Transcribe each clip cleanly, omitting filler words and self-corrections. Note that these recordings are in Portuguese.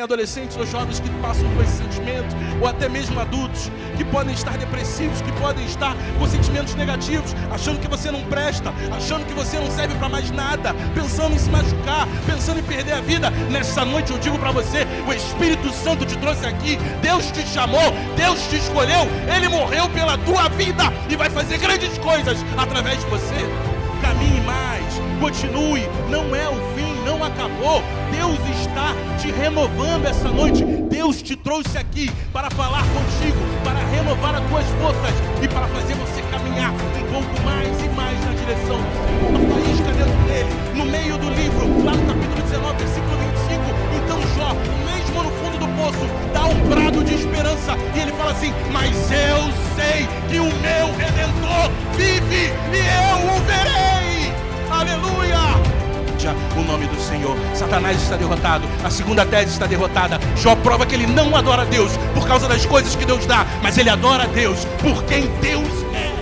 Adolescentes ou jovens que passam por esse sentimento, ou até mesmo adultos que podem estar depressivos, que podem estar com sentimentos negativos, achando que você não presta, achando que você não serve para mais nada, pensando em se machucar, pensando em perder a vida. Nessa noite eu digo para você, o Espírito Santo te trouxe aqui, Deus te chamou, Deus te escolheu, Ele morreu pela tua vida e vai fazer grandes coisas através de você. Caminhe mais, continue, não é o fim, não acabou. Deus está te renovando essa noite. Deus te trouxe aqui para falar contigo, para renovar as tuas forças e para fazer você caminhar um pouco mais e mais na direção do Senhor. A faísca dentro dele, no meio do livro, lá no capítulo 19, versículo 25. Então Jó, mesmo no fundo do poço, dá um brado de esperança e ele fala assim: mas eu sei que o meu Redentor vive e eu o verei. Aleluia! O nome do Senhor. Satanás está derrotado, a segunda tese está derrotada. Jó prova que ele não adora a Deus por causa das coisas que Deus dá, mas ele adora a Deus por quem Deus é.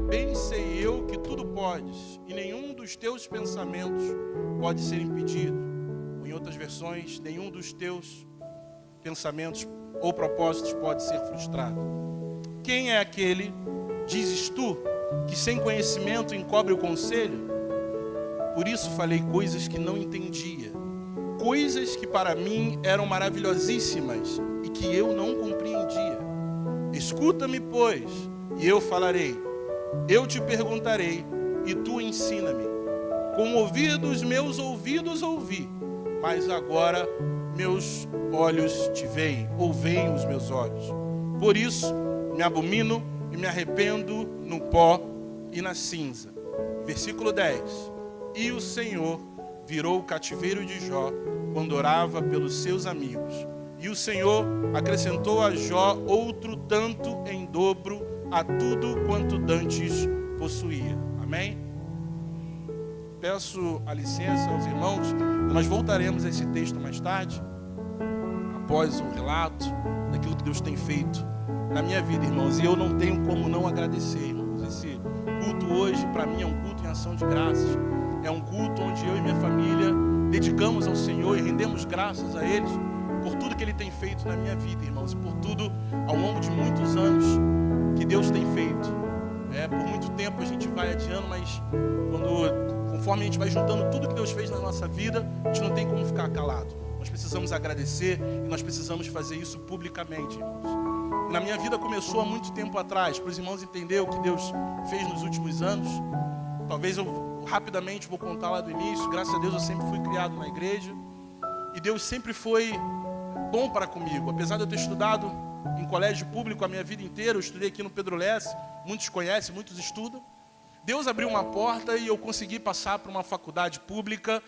Bem sei eu que tudo podes, e nenhum dos teus pensamentos pode ser impedido. Ou em outras versões, nenhum dos teus pensamentos ou propósitos pode ser frustrado. Quem é aquele, dizes tu, que sem conhecimento encobre o conselho? Por isso falei coisas que não entendia, coisas que para mim eram maravilhosíssimas e que eu não compreendia. Escuta-me, pois, e eu falarei, eu te perguntarei e tu ensina-me. Com ouvidos meus ouvidos ouvi, mas agora meus olhos te veem, ou veem os meus olhos. Por isso me abomino e me arrependo no pó e na cinza. Versículo 10. E o Senhor virou o cativeiro de Jó quando orava pelos seus amigos. E o Senhor acrescentou a Jó outro tanto em dobro a tudo quanto dantes possuía. Amém? Peço a licença aos irmãos, nós voltaremos a esse texto mais tarde, após o relato daquilo que Deus tem feito na minha vida, irmãos, e eu não tenho como não agradecer, irmãos. Esse culto hoje, para mim, é um culto em ação de graças. É um culto onde eu e minha família dedicamos ao Senhor e rendemos graças a Ele por tudo que Ele tem feito na minha vida, irmãos, e por tudo ao longo de muitos anos que Deus tem feito. Por muito tempo a gente vai adiando, mas conforme a gente vai juntando tudo que Deus fez na nossa vida, a gente não tem como ficar calado. Nós precisamos agradecer e nós precisamos fazer isso publicamente, irmãos. Na minha vida começou há muito tempo atrás, para os irmãos entenderem o que Deus fez nos últimos anos. Talvez eu rapidamente vou contar lá do início. Graças a Deus eu sempre fui criado na igreja. E Deus sempre foi bom para comigo. Apesar de eu ter estudado em colégio público a minha vida inteira, eu estudei aqui no Pedro Lessa, muitos conhecem, muitos estudam. Deus abriu uma porta e eu consegui passar para uma faculdade pública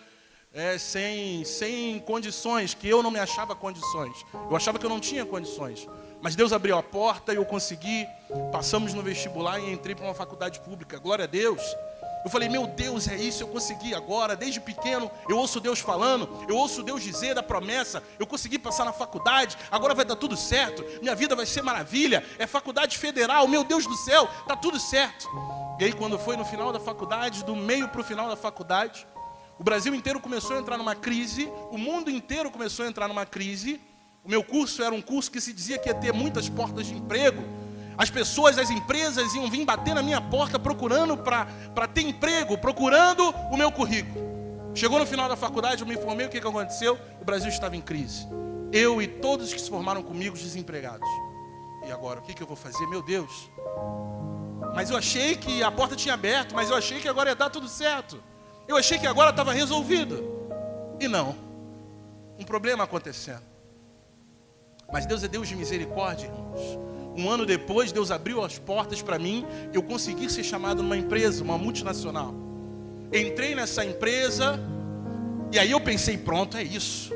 sem condições, que eu não me achava condições. Eu achava que eu não tinha condições. Mas Deus abriu a porta e eu consegui, passamos no vestibular e entrei para uma faculdade pública. Glória a Deus. Eu falei, meu Deus, é isso, eu consegui agora. Desde pequeno eu ouço Deus falando, eu ouço Deus dizer da promessa. Eu consegui passar na faculdade, agora vai dar tudo certo. Minha vida vai ser maravilha, é faculdade federal, meu Deus do céu, está tudo certo. E aí quando foi no final da faculdade, do meio para o final da faculdade, o Brasil inteiro começou a entrar numa crise, o mundo inteiro começou a entrar numa crise. O meu curso era um curso que se dizia que ia ter muitas portas de emprego. As pessoas, as empresas iam vir bater na minha porta procurando para ter emprego, procurando o meu currículo. Chegou no final da faculdade, eu me informei, o que aconteceu? O Brasil estava em crise. Eu e todos que se formaram comigo desempregados. E agora, o que eu vou fazer? Meu Deus. Mas eu achei que a porta tinha aberto, mas eu achei que agora ia dar tudo certo. Eu achei que agora estava resolvido. E não. Um problema acontecendo. Mas Deus é Deus de misericórdia, irmãos. Um ano depois, Deus abriu as portas para mim. Eu consegui ser chamado numa empresa, uma multinacional. Entrei nessa empresa. E aí eu pensei, pronto, é isso.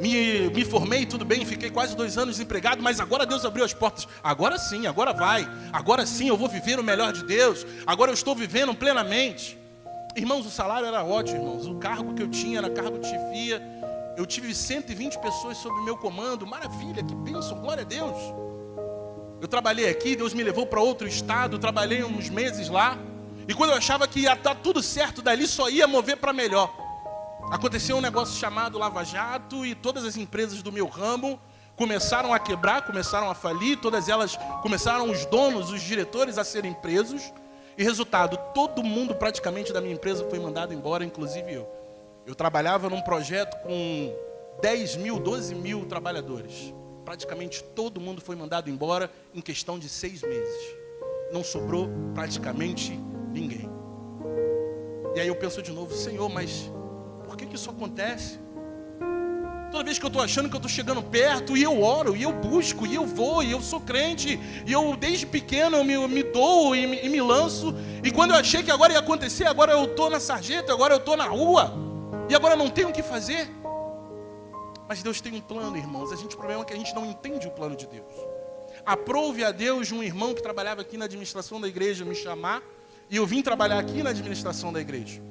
Me formei, tudo bem, fiquei quase 2 anos desempregado. Mas agora Deus abriu as portas. Agora sim, agora vai. Agora sim eu vou viver o melhor de Deus. Agora eu estou vivendo plenamente. Irmãos, o salário era ótimo, irmãos. O cargo que eu tinha era cargo de chefia. Eu tive 120 pessoas sob o meu comando. Maravilha, que bênção, glória a Deus. Eu trabalhei aqui, Deus me levou para outro estado. Trabalhei uns meses lá. E quando eu achava que ia dar tudo certo, dali só ia mover para melhor. Aconteceu um negócio chamado Lava Jato e todas as empresas do meu ramo começaram a quebrar, começaram a falir, todas elas começaram, os donos, os diretores a serem presos. E resultado, todo mundo praticamente da minha empresa foi mandado embora, inclusive eu. Eu trabalhava num projeto com 10 mil, 12 mil trabalhadores. Praticamente todo mundo foi mandado embora em questão de 6 meses. Não sobrou praticamente ninguém. E aí eu penso de novo, Senhor, mas por que isso acontece? Toda vez que eu estou achando que eu estou chegando perto, e eu oro, e eu busco, e eu vou, e eu sou crente, e eu desde pequeno eu me dou e me lanço, e quando eu achei que agora ia acontecer, agora eu estou na sarjeta, agora eu estou na rua, e agora não tenho o que fazer. Mas Deus tem um plano, irmãos. O problema é que a gente não entende o plano de Deus. Aprove a Deus um irmão que trabalhava aqui na administração da igreja me chamar, e eu vim trabalhar aqui na administração da igreja.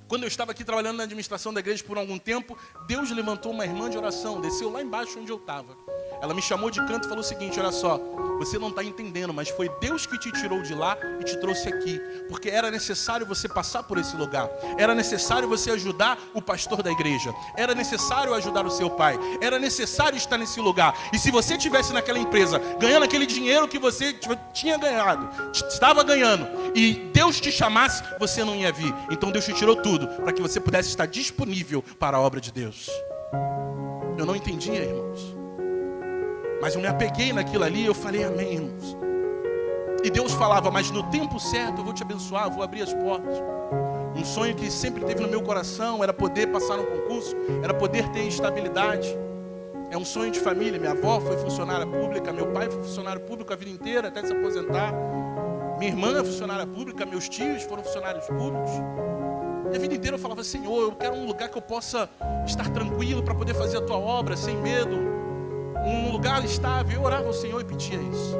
Quando eu estava aqui trabalhando na administração da igreja por algum tempo, Deus levantou uma irmã de oração, desceu lá embaixo onde eu estava. Ela me chamou de canto e falou o seguinte, olha só, você não está entendendo, mas foi Deus que te tirou de lá e te trouxe aqui. Porque era necessário você passar por esse lugar. Era necessário você ajudar o pastor da igreja. Era necessário ajudar o seu pai. Era necessário estar nesse lugar. E se você estivesse naquela empresa, ganhando aquele dinheiro que você tinha ganhado, estava ganhando, e Deus te chamasse, você não ia vir. Então Deus te tirou tudo, para que você pudesse estar disponível para a obra de Deus. Eu não entendia, irmãos. Mas eu me apeguei naquilo ali e eu falei, amém, irmãos. E Deus falava, mas no tempo certo eu vou te abençoar, eu vou abrir as portas. Um sonho que sempre teve no meu coração era poder passar no concurso, era poder ter estabilidade. É um sonho de família. Minha avó foi funcionária pública, meu pai foi funcionário público a vida inteira, até se aposentar. Minha irmã é funcionária pública, meus tios foram funcionários públicos. E a vida inteira eu falava, Senhor, eu quero um lugar que eu possa estar tranquilo para poder fazer a tua obra, sem medo. Um lugar estável. Eu orava ao Senhor e pedia isso.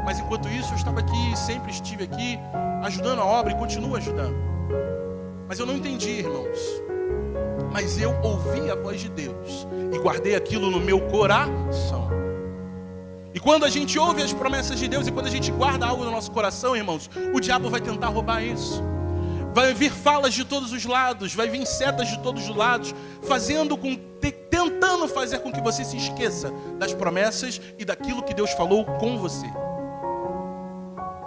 Mas enquanto isso eu estava aqui, sempre estive aqui, ajudando a obra e continuo ajudando. Mas eu não entendi, irmãos. Mas eu ouvi a voz de Deus e guardei aquilo no meu coração. E quando a gente ouve as promessas de Deus e quando a gente guarda algo no nosso coração, irmãos, o diabo vai tentar roubar isso. Vai vir falas de todos os lados, vai vir setas de todos os lados, tentando fazer com que você se esqueça das promessas e daquilo que Deus falou com você.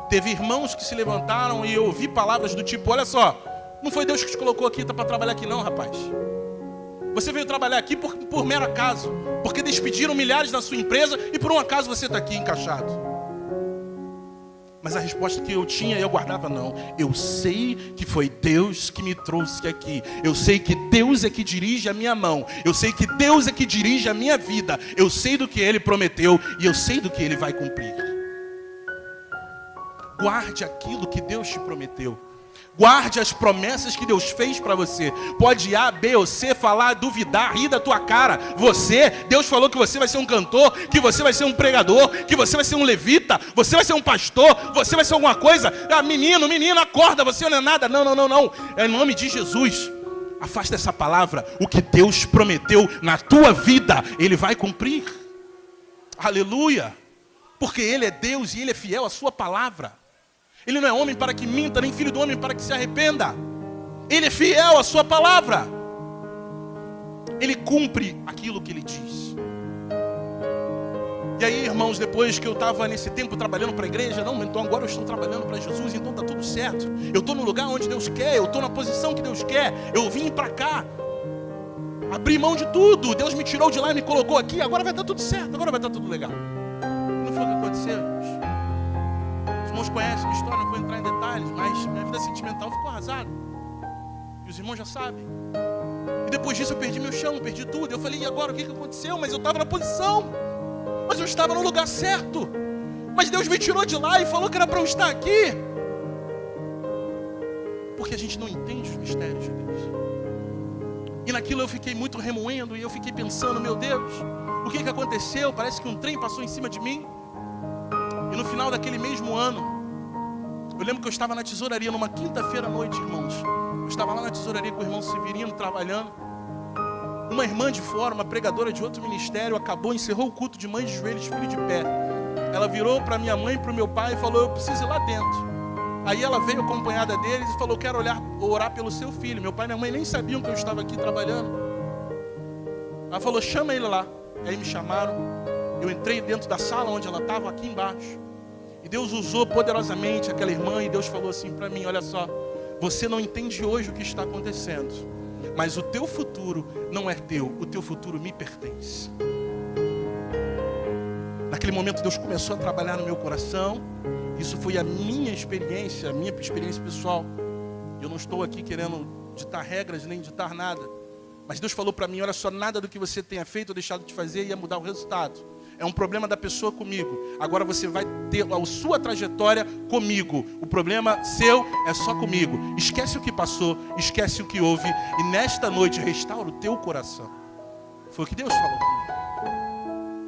Teve irmãos que se levantaram e eu ouvi palavras do tipo, olha só, não foi Deus que te colocou aqui, tá para trabalhar aqui não, rapaz. Você veio trabalhar aqui por mero acaso, porque despediram milhares da sua empresa e por um acaso você está aqui encaixado. Mas a resposta que eu tinha, eu guardava, não. Eu sei que foi Deus que me trouxe aqui. Eu sei que Deus é que dirige a minha mão. Eu sei que Deus é que dirige a minha vida. Eu sei do que Ele prometeu e eu sei do que Ele vai cumprir. Guarde aquilo que Deus te prometeu. Guarde as promessas que Deus fez para você. Pode A, B ou C falar, duvidar, rir da tua cara. Deus falou que você vai ser um cantor, que você vai ser um pregador, que você vai ser um levita, você vai ser um pastor, você vai ser alguma coisa. Ah, menino, acorda, você não é nada. Não. É em nome de Jesus. Afasta essa palavra. O que Deus prometeu na tua vida, Ele vai cumprir. Aleluia. Porque Ele é Deus e Ele é fiel à sua palavra. Ele não é homem para que minta, nem filho do homem para que se arrependa. Ele é fiel à sua palavra. Ele cumpre aquilo que Ele diz. E aí, irmãos, depois que eu estava nesse tempo trabalhando para a igreja, não, então agora eu estou trabalhando para Jesus, então está tudo certo. Eu estou no lugar onde Deus quer, eu estou na posição que Deus quer, eu vim para cá. Abri mão de tudo, Deus me tirou de lá e me colocou aqui, agora vai estar tudo certo, agora vai estar tudo legal. Não foi o que aconteceu, irmãos. Os irmãos conhecem a história, não vou entrar em detalhes, mas minha vida sentimental ficou arrasada. E os irmãos já sabem. E depois disso eu perdi meu chão, perdi tudo. Eu falei, e agora o que aconteceu? Mas eu estava na posição. Mas eu estava no lugar certo. Mas Deus me tirou de lá e falou que era para eu estar aqui. Porque a gente não entende os mistérios de Deus. E naquilo eu fiquei muito remoendo e eu fiquei pensando, meu Deus, o que aconteceu? Parece que um trem passou em cima de mim. E no final daquele mesmo ano, eu lembro que eu estava na tesouraria numa quinta-feira à noite, irmãos. Eu estava lá na tesouraria com o irmão Severino trabalhando. Uma irmã de fora, uma pregadora de outro ministério, encerrou o culto de mãe de joelhos, filho de pé. Ela virou para minha mãe e para o meu pai e falou, eu preciso ir lá dentro. Aí ela veio acompanhada deles e falou: quero orar pelo seu filho. Meu pai e minha mãe nem sabiam que eu estava aqui trabalhando. Ela falou: chama ele lá. Aí me chamaram. Eu entrei dentro da sala onde ela estava, aqui embaixo. E Deus usou poderosamente aquela irmã. E Deus falou assim para mim: olha só, você não entende hoje o que está acontecendo, mas o teu futuro não é teu, o teu futuro me pertence. Naquele momento Deus começou a trabalhar no meu coração. Isso foi a minha experiência pessoal. Eu não estou aqui querendo ditar regras, nem ditar nada. Mas Deus falou para mim: olha só, nada do que você tenha feito ou deixado de fazer ia mudar o resultado. É um problema da pessoa comigo. Agora você vai ter a sua trajetória comigo. O problema seu é só comigo. Esquece o que passou, esquece o que houve. E nesta noite restaura o teu coração. Foi o que Deus falou comigo.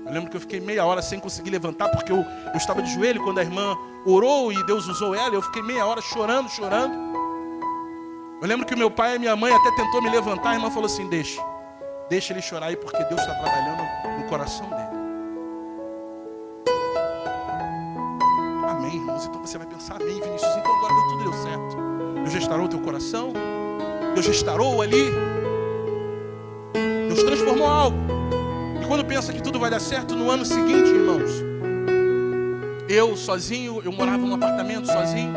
Eu lembro que eu fiquei meia hora sem conseguir levantar, porque eu estava de joelho quando a irmã orou e Deus usou ela. Eu fiquei meia hora chorando. Eu lembro que o meu pai e minha mãe até tentou me levantar. A irmã falou assim: deixa ele chorar aí, porque Deus está trabalhando no coração dele. Amém, irmãos. Então você vai pensar: amém, Vinícius, então agora tudo deu certo. Deus restaurou o teu coração. Deus restaurou ali. Deus transformou algo. E quando pensa que tudo vai dar certo, no ano seguinte, irmãos, eu sozinho, eu morava num apartamento sozinho.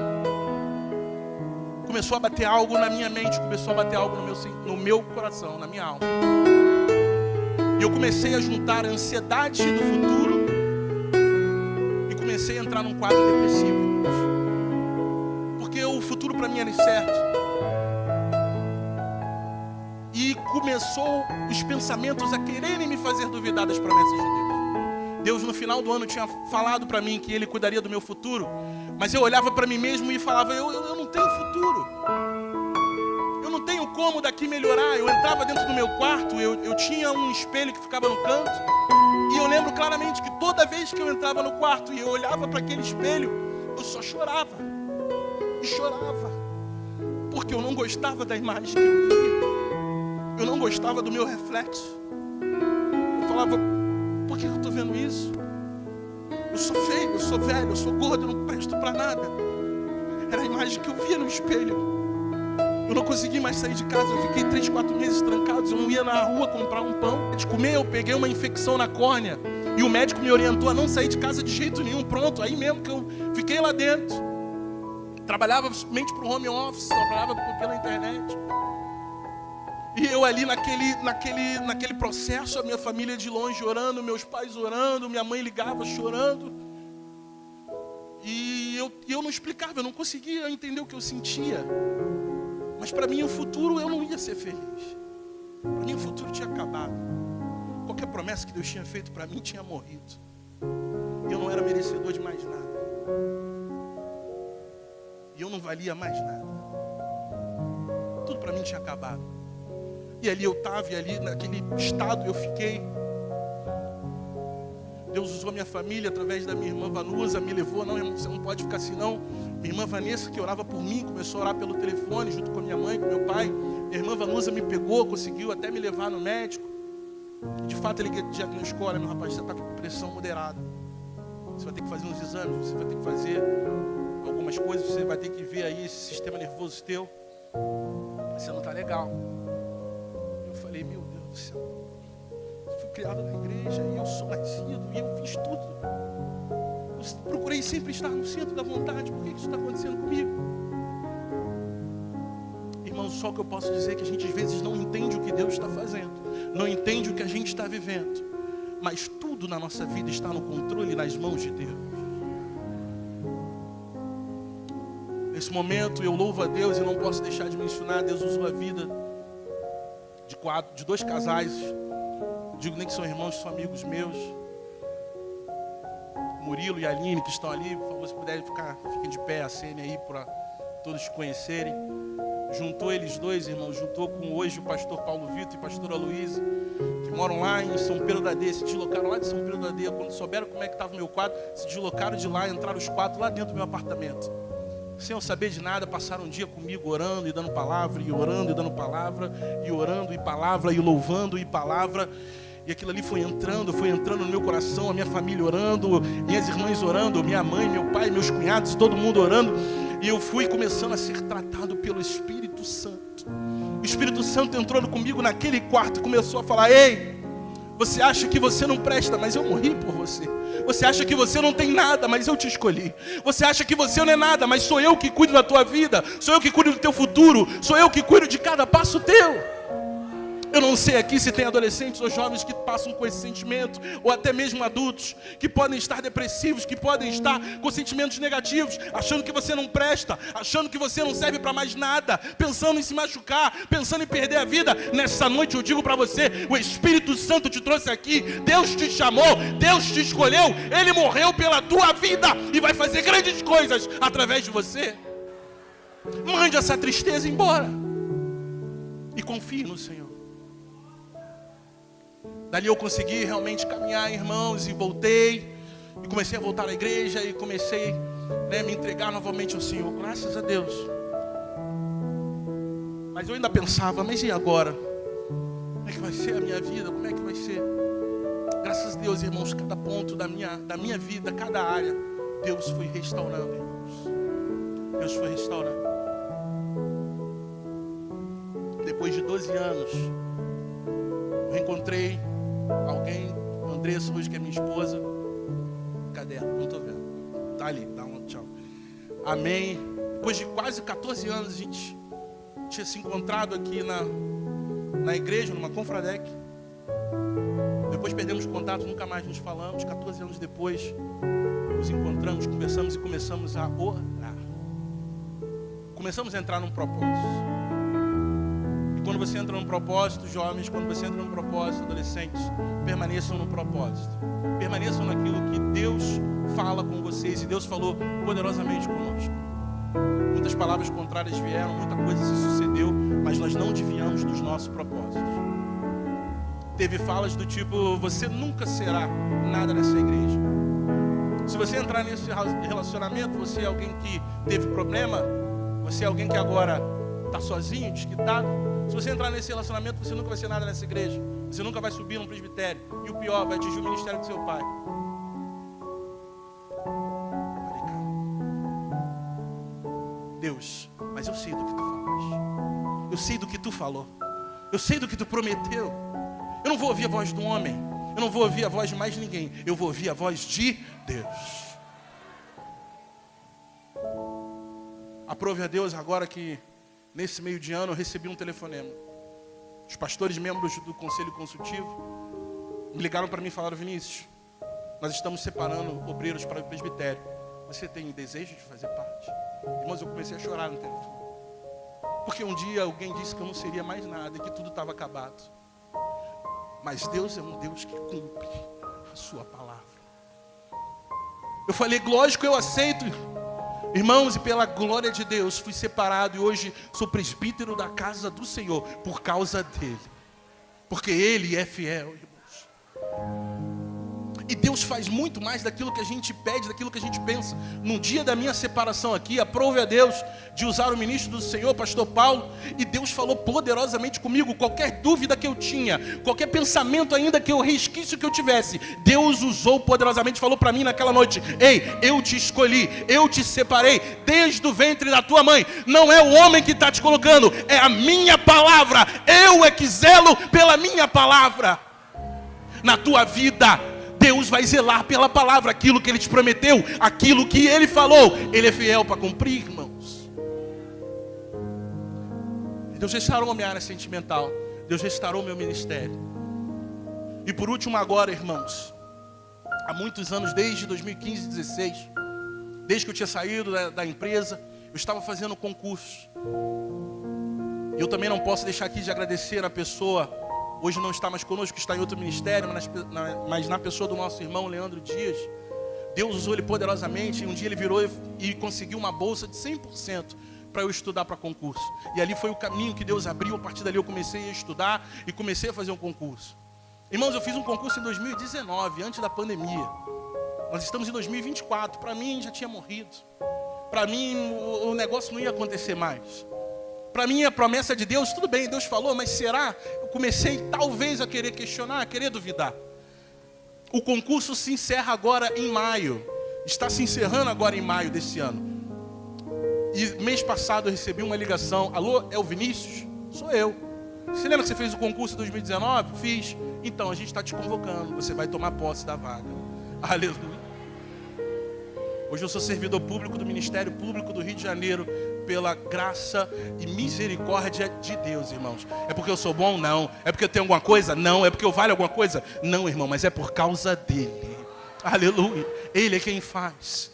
Começou a bater algo na minha mente, começou a bater algo no meu coração, na minha alma. E eu comecei a juntar a ansiedade do futuro e comecei a entrar num quadro depressivo. Porque o futuro para mim era incerto. E começou os pensamentos a quererem me fazer duvidar das promessas de Deus. Deus no final do ano tinha falado para mim que Ele cuidaria do meu futuro. Mas eu olhava para mim mesmo e falava: eu não tenho futuro. Eu não tenho como daqui melhorar. Eu entrava dentro do meu quarto, eu tinha um espelho que ficava no canto. E eu lembro claramente que toda vez que eu entrava no quarto e eu olhava para aquele espelho, eu só chorava. E chorava. Porque eu não gostava da imagem que eu via. Eu não gostava do meu reflexo. Eu falava: por que eu estou vendo isso? Eu sou feio, eu sou velho, eu sou gordo, eu não presto para nada. Era a imagem que eu via no espelho. Eu não consegui mais sair de casa. Eu fiquei 3, 4 meses trancados. Eu não ia na rua comprar um pão de comer. Eu peguei uma infecção na córnea e o médico me orientou a não sair de casa de jeito nenhum. Pronto, aí mesmo que eu fiquei lá dentro. Trabalhava somente para o home office, trabalhava pela internet. E eu ali naquele processo, a minha família de longe orando, meus pais orando, minha mãe ligava chorando. E eu não explicava, eu não conseguia entender o que eu sentia. Mas para mim o futuro eu não ia ser feliz. Para mim o futuro tinha acabado. Qualquer promessa que Deus tinha feito para mim tinha morrido. E eu não era merecedor de mais nada. E eu não valia mais nada. Tudo para mim tinha acabado. E ali eu estava, e ali naquele estado eu fiquei. Deus usou a minha família através da minha irmã Vanusa, me levou: não, irmão, você não pode ficar assim não. Minha irmã Vanessa, que orava por mim, começou a orar pelo telefone, junto com a minha mãe, com meu pai. Minha irmã Vanusa me pegou, conseguiu até me levar no médico. De fato ele diagnosticou: olha, meu rapaz, você está com pressão moderada. Você vai ter que fazer uns exames, você vai ter que fazer algumas coisas, você vai ter que ver aí esse sistema nervoso teu. Você não está legal. Eu falei: meu Deus do céu, eu fui criado na igreja e eu sou nascido e eu fiz tudo. Eu procurei sempre estar no centro da vontade. Por que isso está acontecendo comigo? Irmãos, só o que eu posso dizer é que a gente às vezes não entende o que Deus está fazendo, não entende o que a gente está vivendo, mas tudo na nossa vida está no controle e nas mãos de Deus. Nesse momento eu louvo a Deus e não posso deixar de mencionar: Deus usou a vida de 2 casais, digo nem que são irmãos, são amigos meus, Murilo e Aline, que estão ali. Por favor, se puderem fiquem de pé, a cena aí para todos conhecerem. Juntou eles dois, irmãos, juntou com hoje o pastor Paulo Vitor e a pastora Luísa, que moram lá em São Pedro da Aldeia, se deslocaram lá de São Pedro da Aldeia. Quando souberam como é que estava o meu quadro, se deslocaram de lá, entraram os 4 lá dentro do meu apartamento. Sem eu saber de nada, passaram um dia comigo orando e dando palavra, e orando e dando palavra, e orando e palavra, e louvando e palavra. E aquilo ali foi entrando no meu coração, a minha família orando, minhas irmãs orando, minha mãe, meu pai, meus cunhados, todo mundo orando. E eu fui começando a ser tratado pelo Espírito Santo. O Espírito Santo entrou comigo naquele quarto e começou a falar: ei, você acha que você não presta, mas eu morri por você. Você acha que você não tem nada, mas eu te escolhi. Você acha que você não é nada, mas sou eu que cuido da tua vida. Sou eu que cuido do teu futuro. Sou eu que cuido de cada passo teu. Eu não sei aqui se tem adolescentes ou jovens que passam com esse sentimento, ou até mesmo adultos, que podem estar depressivos, que podem estar com sentimentos negativos, achando que você não presta, achando que você não serve para mais nada, pensando em se machucar, pensando em perder a vida. Nessa noite eu digo para você, o Espírito Santo te trouxe aqui, Deus te chamou, Deus te escolheu, Ele morreu pela tua vida e vai fazer grandes coisas através de você. Mande essa tristeza embora e confie no Senhor. Dali eu consegui realmente caminhar, irmãos, e voltei. E comecei a voltar à igreja e comecei a me entregar novamente ao Senhor. Graças a Deus. Mas eu ainda pensava, mas e agora? Como é que vai ser a minha vida? Como é que vai ser? Graças a Deus, irmãos, cada ponto da minha vida, cada área, Deus foi restaurando, irmãos. Deus foi restaurando. Depois de 12 anos, eu reencontrei alguém, Andressa, hoje que é minha esposa. Cadê ela? Não estou vendo. Tá ali, dá um tchau. Amém. Depois de quase 14 anos, a gente tinha se encontrado aqui na igreja, numa confradec. Depois perdemos contato, nunca mais nos falamos. 14 anos depois, nos encontramos, conversamos e começamos a orar. Começamos a entrar num propósito. Quando você entra num propósito, jovens, quando você entra num propósito, adolescentes, permaneçam no propósito. Permaneçam naquilo que Deus fala com vocês. E Deus falou poderosamente conosco. Muitas palavras contrárias vieram, muita coisa se sucedeu, mas nós não desviamos dos nossos propósitos. Teve falas do tipo: você nunca será nada nessa igreja. Se você entrar nesse relacionamento, você é alguém que teve problema, você é alguém que agora está sozinho, desquitado. Se você entrar nesse relacionamento, você nunca vai ser nada nessa igreja. Você nunca vai subir num presbitério. E o pior, vai atingir o ministério do seu pai. Deus, mas eu sei do que tu falaste. Eu sei do que tu falou. Eu sei do que tu prometeu. Eu não vou ouvir a voz do homem. Eu não vou ouvir a voz de mais ninguém. Eu vou ouvir a voz de Deus. Aprove a Deus agora que nesse meio de ano eu recebi um telefonema. Os pastores membros do conselho consultivo me ligaram para mim e falaram: Vinícius, nós estamos separando obreiros para o presbitério. Você tem desejo de fazer parte? Irmãos, eu comecei a chorar no telefone. Porque um dia alguém disse que eu não seria mais nada e que tudo estava acabado. Mas Deus é um Deus que cumpre a sua palavra. Eu falei: lógico, eu aceito. Irmãos, e pela glória de Deus, fui separado e hoje sou presbítero da casa do Senhor por causa dele. Porque ele é fiel, irmãos. E Deus faz muito mais daquilo que a gente pede, daquilo que a gente pensa. No dia da minha separação aqui, aprove a Deus de usar o ministro do Senhor, pastor Paulo, e Deus falou poderosamente comigo. Qualquer dúvida que eu tinha, qualquer pensamento ainda que eu resquício que eu tivesse, Deus usou poderosamente, falou para mim naquela noite: ei, eu te escolhi, eu te separei desde o ventre da tua mãe. Não é o homem que está te colocando, é a minha palavra. Eu é que zelo pela minha palavra. Na tua vida, Deus vai zelar pela palavra, aquilo que Ele te prometeu, aquilo que Ele falou, Ele é fiel para cumprir, irmãos. Deus restaurou a minha área sentimental, Deus restaurou o meu ministério. E por último agora, irmãos, há muitos anos, desde 2015, 2016, desde que eu tinha saído da empresa, eu estava fazendo concurso. E eu também não posso deixar aqui de agradecer a pessoa, hoje não está mais conosco, está em outro ministério, mas na pessoa do nosso irmão Leandro Dias. Deus usou ele poderosamente, e um dia ele virou e conseguiu uma bolsa de 100% para eu estudar para concurso. E ali foi o caminho que Deus abriu. A partir dali eu comecei a estudar e comecei a fazer um concurso. Irmãos, eu fiz um concurso em 2019, antes da pandemia. Nós estamos em 2024, para mim já tinha morrido. Para mim o negócio não ia acontecer mais. Para mim a promessa de Deus, tudo bem, Deus falou, mas será? Eu comecei talvez a querer questionar, a querer duvidar. O concurso se encerra agora em maio. Está se encerrando agora em maio desse ano. E mês passado eu recebi uma ligação. Alô, é o Vinícius? Sou eu. Você lembra que você fez o concurso em 2019? Fiz. Então, a gente está te convocando. Você vai tomar posse da vaga. Aleluia. Hoje eu sou servidor público do Ministério Público do Rio de Janeiro, pela graça e misericórdia de Deus, irmãos. É porque eu sou bom? Não. É porque eu tenho alguma coisa? Não. É porque eu valho alguma coisa? Não, irmão, mas é por causa dele. Aleluia. Ele é quem faz.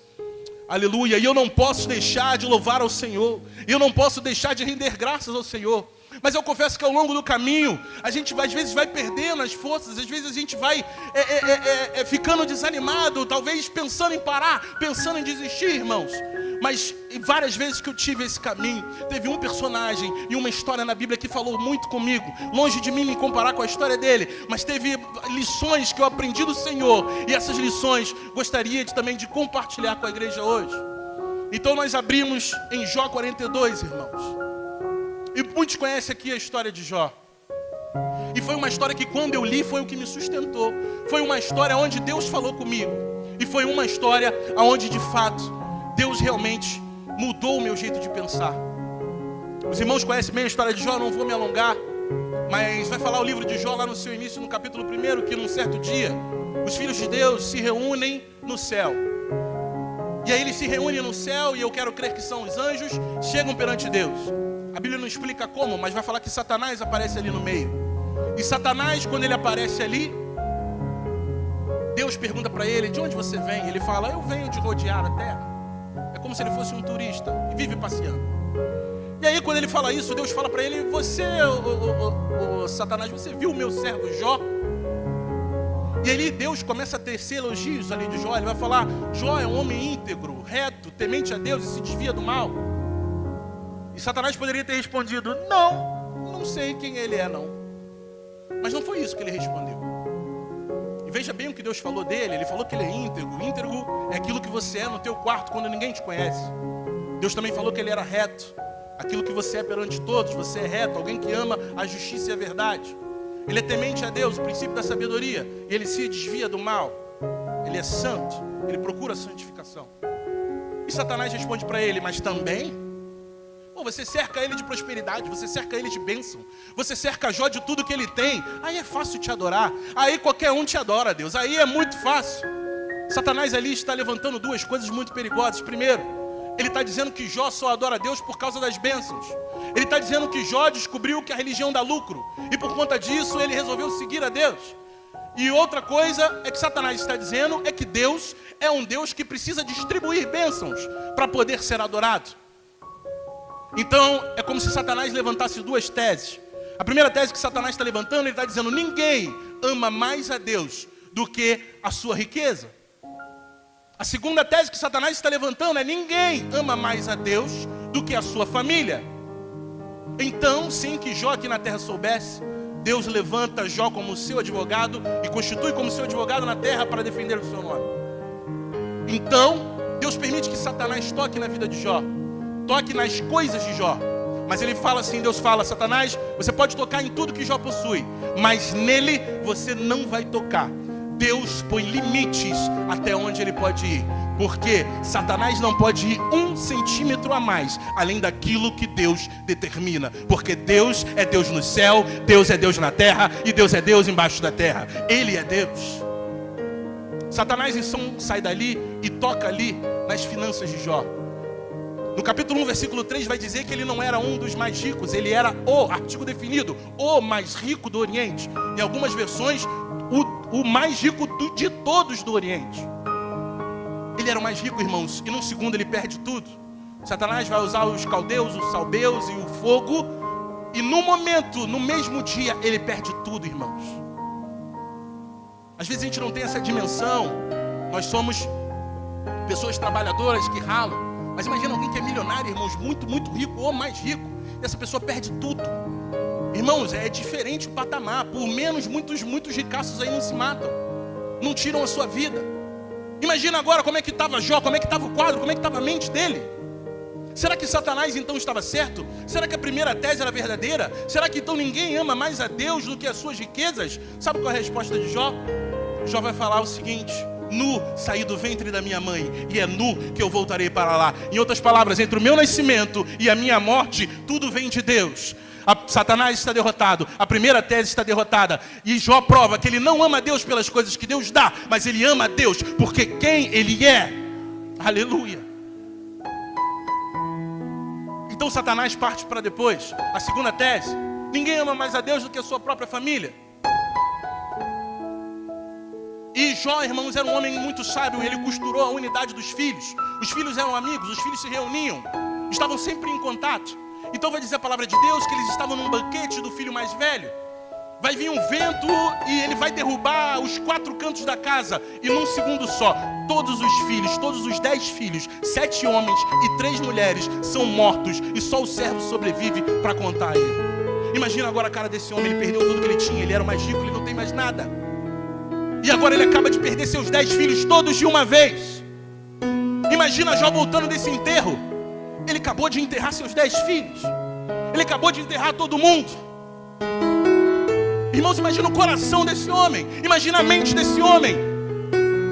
Aleluia. E eu não posso deixar de louvar ao Senhor. Eu não posso deixar de render graças ao Senhor. Mas eu confesso que ao longo do caminho, a gente às vezes vai perdendo as forças, às vezes a gente vai ficando desanimado, talvez pensando em parar, pensando em desistir, irmãos. Mas várias vezes que eu tive esse caminho, teve um personagem e uma história na Bíblia que falou muito comigo. Longe de mim me comparar com a história dele, mas teve lições que eu aprendi do Senhor. E essas lições gostaria também de compartilhar com a igreja hoje. Então nós abrimos em Jó 42, irmãos. E muitos conhecem aqui a história de Jó. E foi uma história que quando eu li foi o que me sustentou. Foi uma história onde Deus falou comigo. E foi uma história onde de fato Deus realmente mudou o meu jeito de pensar. Os irmãos conhecem bem a história de Jó, não vou me alongar. Mas vai falar o livro de Jó lá no seu início, no capítulo 1, que num certo dia os filhos de Deus se reúnem no céu. E aí eles se reúnem no céu, e eu quero crer que são os anjos, chegam perante Deus. A Bíblia não explica como, mas vai falar que Satanás aparece ali no meio. E Satanás, quando ele aparece ali, Deus pergunta para ele: de onde você vem? Ele fala: eu venho de rodear a terra. É como se ele fosse um turista e vive passeando. E aí quando ele fala isso, Deus fala para ele: você, Satanás, você viu o meu servo Jó? E aí Deus começa a tecer elogios ali de Jó. Ele vai falar: Jó é um homem íntegro, reto, temente a Deus e se desvia do mal. E Satanás poderia ter respondido: não sei quem ele é, não. Mas não foi isso que ele respondeu. E veja bem o que Deus falou dele. Ele falou que ele é íntegro. Íntegro é aquilo que você é no teu quarto quando ninguém te conhece. Deus também falou que ele era reto. Aquilo que você é perante todos, você é reto. Alguém que ama a justiça e a verdade. Ele é temente a Deus, o princípio da sabedoria. E ele se desvia do mal. Ele é santo. Ele procura a santificação. E Satanás responde para ele: mas também... você cerca ele de prosperidade, você cerca ele de bênção, você cerca Jó de tudo que ele tem, aí é fácil te adorar, aí qualquer um te adora, Deus, aí é muito fácil. Satanás ali está levantando duas coisas muito perigosas. Primeiro, ele está dizendo que Jó só adora a Deus por causa das bênçãos. Ele está dizendo que Jó descobriu que a religião dá lucro, e por conta disso ele resolveu seguir a Deus. E outra coisa é que Satanás está dizendo é que Deus é um Deus que precisa distribuir bênçãos para poder ser adorado. Então, é como se Satanás levantasse duas teses. A primeira tese que Satanás está levantando, ele está dizendo: ninguém ama mais a Deus do que a sua riqueza. A segunda tese que Satanás está levantando é: ninguém ama mais a Deus do que a sua família. Então, sem que Jó aqui na terra soubesse, Deus levanta Jó como seu advogado e constitui como seu advogado na terra para defender o seu nome. Então, Deus permite que Satanás toque na vida de Jó, toque nas coisas de Jó. Mas ele fala assim, Deus fala: Satanás, você pode tocar em tudo que Jó possui, mas nele você não vai tocar. Deus põe limites até onde ele pode ir, porque Satanás não pode ir 1 centímetro a mais, além daquilo que Deus determina, porque Deus é Deus no céu, Deus é Deus na terra, e Deus é Deus embaixo da terra. Ele é Deus. Satanás então sai dali e toca ali nas finanças de Jó. No capítulo 1, versículo 3, vai dizer que ele não era um dos mais ricos, ele era o, artigo definido, o mais rico do Oriente. Em algumas versões, o mais rico de todos do Oriente. Ele era o mais rico, irmãos, e num segundo ele perde tudo. Satanás vai usar os caldeus, os salbeus e o fogo, e no momento, no mesmo dia, ele perde tudo, irmãos. Às vezes a gente não tem essa dimensão. Nós somos pessoas trabalhadoras que ralam. Mas imagina alguém que é milionário, irmãos, muito, muito rico, ou mais rico. E essa pessoa perde tudo. Irmãos, é diferente o patamar. Por menos, muitos ricaços aí não se matam. Não tiram a sua vida. Imagina agora como é que estava Jó, como é que estava o quadro, como é que estava a mente dele. Será que Satanás então estava certo? Será que a primeira tese era verdadeira? Será que então ninguém ama mais a Deus do que as suas riquezas? Sabe qual é a resposta de Jó? Jó vai falar o seguinte: nu saí do ventre da minha mãe, e é nu que eu voltarei para lá. Em outras palavras, entre o meu nascimento e a minha morte, tudo vem de Deus. Satanás está derrotado, a primeira tese está derrotada, e Jó prova que ele não ama Deus pelas coisas que Deus dá, mas ele ama Deus porque quem ele é. Aleluia. Então Satanás parte para depois. A segunda tese: ninguém ama mais a Deus do que a sua própria família. E Jó, irmãos, era um homem muito sábio. Ele costurou a unidade dos filhos. Os filhos eram amigos, os filhos se reuniam, estavam sempre em contato. Então vai dizer a palavra de Deus que eles estavam num banquete do filho mais velho. Vai vir um vento e ele vai derrubar os 4 cantos da casa. E num segundo só, todos os filhos, todos os 10 filhos, 7 homens e 3 mulheres são mortos. E só o servo sobrevive para contar ele. Imagina agora a cara desse homem. Ele perdeu tudo que ele tinha. Ele era o mais rico, ele não tem mais nada. E agora ele acaba de perder seus 10 filhos todos de uma vez. Imagina Jó voltando desse enterro. Ele acabou de enterrar seus 10 filhos. Ele acabou de enterrar todo mundo. Irmãos, imagina o coração desse homem. Imagina a mente desse homem.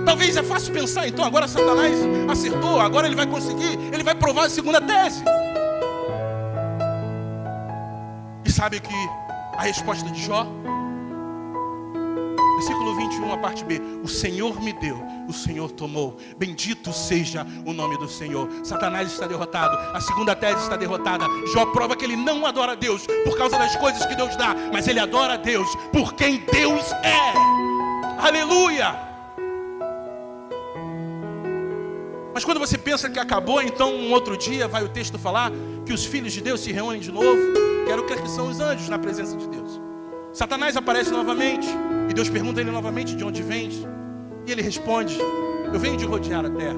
Talvez é fácil pensar, então agora Satanás acertou, agora ele vai conseguir, ele vai provar a segunda tese. E sabe que a resposta de Jó? Versículo 21, a parte B. O Senhor me deu, o Senhor tomou. Bendito seja o nome do Senhor. Satanás está derrotado. A segunda tese está derrotada. Jó prova que ele não adora a Deus por causa das coisas que Deus dá, mas ele adora a Deus por quem Deus é. Aleluia! Mas quando você pensa que acabou, então um outro dia vai o texto falar que os filhos de Deus se reúnem de novo. Quero crer que são os anjos na presença de Deus. Satanás aparece novamente e Deus pergunta a ele novamente: de onde vens? E ele responde: eu venho de rodear a terra.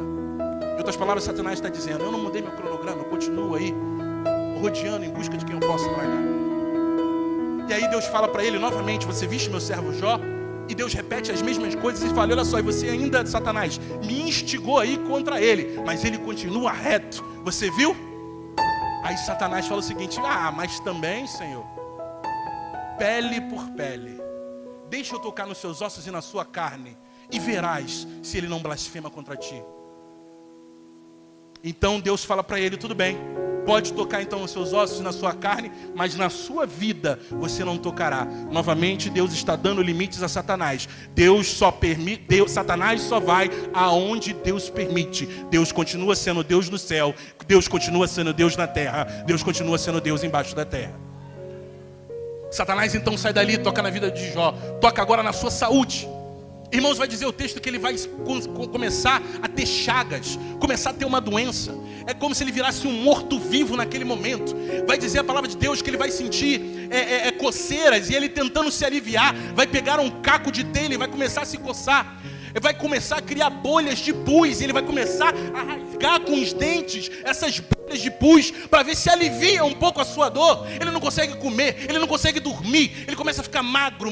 Em outras palavras, Satanás está dizendo: eu não mudei meu cronograma, eu continuo aí rodeando em busca de quem eu possa tragar. E aí Deus fala para ele novamente: você viste meu servo Jó? E Deus repete as mesmas coisas e fala: olha só, e você ainda, Satanás, me instigou aí contra ele, mas ele continua reto. Você viu? Aí Satanás fala o seguinte: mas também, Senhor, pele por pele, deixa eu tocar nos seus ossos e na sua carne, e verás se ele não blasfema contra ti. Então Deus fala para ele: tudo bem, pode tocar então nos seus ossos e na sua carne, mas na sua vida você não tocará. Novamente Deus está dando limites a Satanás. Satanás só vai aonde Deus permite. Deus continua sendo Deus no céu, Deus continua sendo Deus na terra, Deus continua sendo Deus embaixo da terra. Satanás então sai dali, toca na vida de Jó, toca agora na sua saúde. Irmãos, vai dizer o texto que ele vai começar a ter chagas, começar a ter uma doença. É como se ele virasse um morto-vivo naquele momento. Vai dizer a palavra de Deus que ele vai sentir coceiras, e ele tentando se aliviar, vai pegar um caco de telha e vai começar a se coçar. Vai começar a criar bolhas de pus, e ele vai começar a rasgar com os dentes essas bolhas de pus, para ver se alivia um pouco a sua dor. Ele não consegue comer, ele não consegue dormir, ele começa a ficar magro,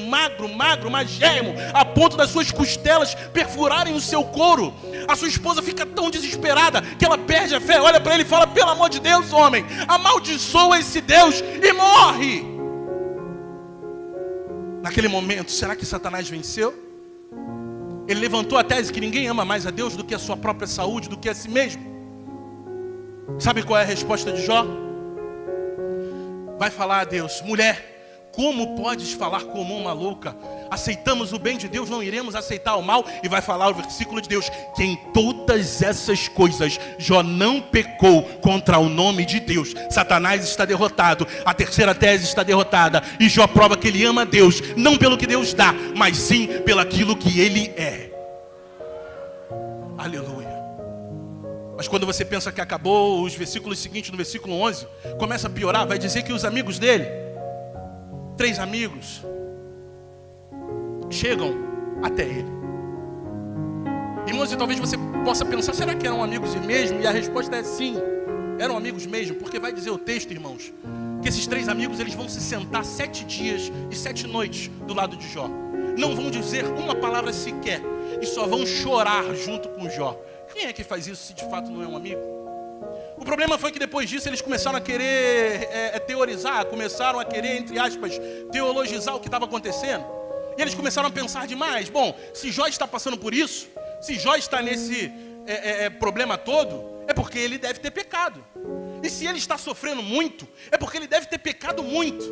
magérrimo, a ponto das suas costelas perfurarem o seu couro. A sua esposa fica tão desesperada que ela perde a fé, olha para ele e fala: pelo amor de Deus, homem, amaldiçoa esse Deus e morre. Naquele momento, será que Satanás venceu? Ele levantou a tese que ninguém ama mais a Deus do que a sua própria saúde, do que a si mesmo. Sabe qual é a resposta de Jó? Vai falar a Deus: mulher, como podes falar como uma louca? Aceitamos o bem de Deus, não iremos aceitar o mal. E vai falar o versículo de Deus: que em todas essas coisas Jó não pecou contra o nome de Deus. Satanás está derrotado, a terceira tese está derrotada, e Jó prova que ele ama Deus, não pelo que Deus dá, mas sim pelaquilo que ele é. Aleluia. Mas quando você pensa que acabou, os versículos seguintes, no versículo 11, começa a piorar. Vai dizer que os amigos dele, 3 amigos, chegam até ele. Irmãos, e talvez você possa pensar: será que eram amigos mesmo? E a resposta é sim, eram amigos mesmo. Porque vai dizer o texto, irmãos, que esses 3 amigos, eles vão se sentar 7 dias e 7 noites do lado de Jó. Não vão dizer uma palavra sequer, e só vão chorar junto com Jó. Quem é que faz isso se de fato não é um amigo? O problema foi que depois disso eles começaram a querer teorizar, começaram a querer, entre aspas, teologizar o que estava acontecendo. E eles começaram a pensar demais: bom, se Jó está passando por isso, Se Jó está nesse problema todo, é porque ele deve ter pecado. E se ele está sofrendo muito, é porque ele deve ter pecado muito.